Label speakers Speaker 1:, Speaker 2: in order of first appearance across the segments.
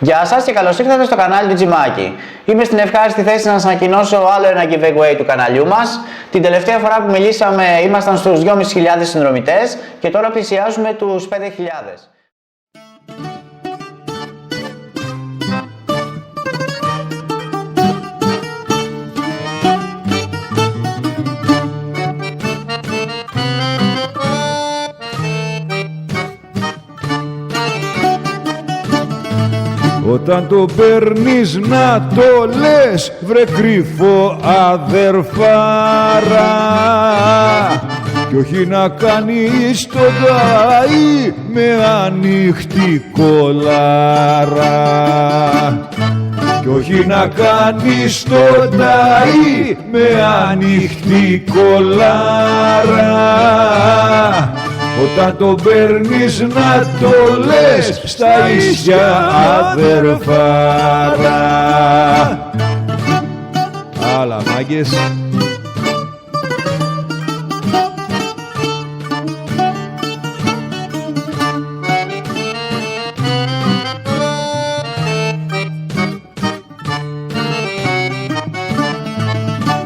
Speaker 1: Γεια σας και καλώς ήρθατε στο κανάλι του Τζιμάκη. Είμαι στην ευχάριστη θέση να σας ανακοινώσω άλλο ένα giveaway του καναλιού μας. Την τελευταία φορά που μιλήσαμε ήμασταν στους 2.500 συνδρομητές και τώρα πλησιάζουμε τους 5.000.
Speaker 2: Όταν το παίρνεις να το λες, βρε κρυφό αδερφάρα, κι όχι να κάνεις το ταΐ με ανοιχτή κολάρα, κι όχι να κάνεις το ταΐ με ανοιχτή κολάρα. Όταν το παίρνεις να το λες στα ίσια αδερφάρα. Άλλα μάγκες.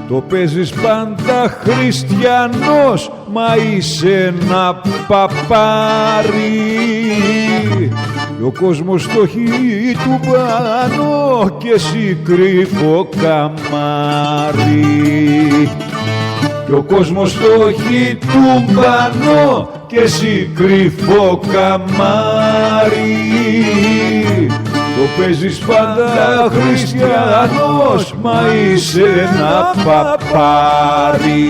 Speaker 2: Το παίζεις πάντα χριστιανός, μα είσαι ένα παπάρι, κι ο κόσμος το χει του πάνω και εσύ κρυφό καμάρι. Κι ο κόσμος το χει του πάνω και εσύ κρυφό καμάρι. Το παίζεις πάντα χριστιανός, μα είσαι ένα παπάρι.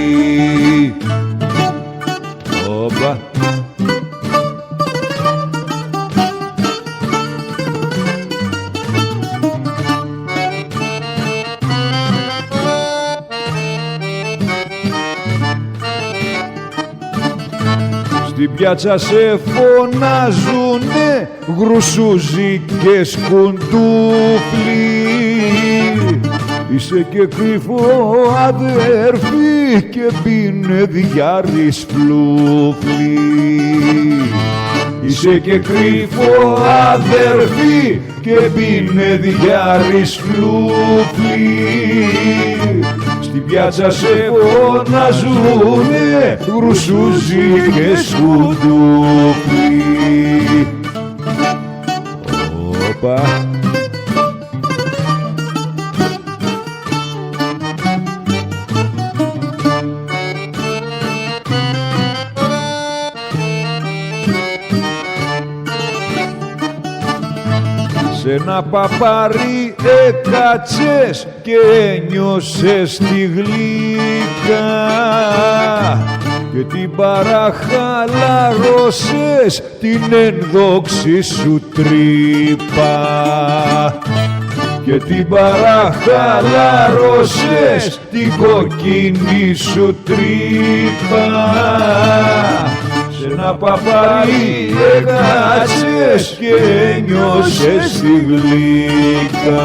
Speaker 2: Όπα. Στην πιάτσα σε φωνάζουνε γρουσούζι και σκουντούφλι, είσαι και κρυφό αδέρφη και πίνε διάρρης φλούφλι. Είσαι και κρυφό αδέρφη και πίνε διάρρης φλούφλι. Στην πιάτσα σε φωνάζουνε γρουσούζι και σκουντούφλι. Όπα. Σ' ένα παπάρι έκατσες και ένιωσες τη γλύκα και την παραχαλαρώσες την ένδοξη σου τρύπα, και την παραχαλαρώσες την κοκκινή σου τρύπα. Σ' ένα παπάρι έκατσες και ένιωσες τη γλύκα.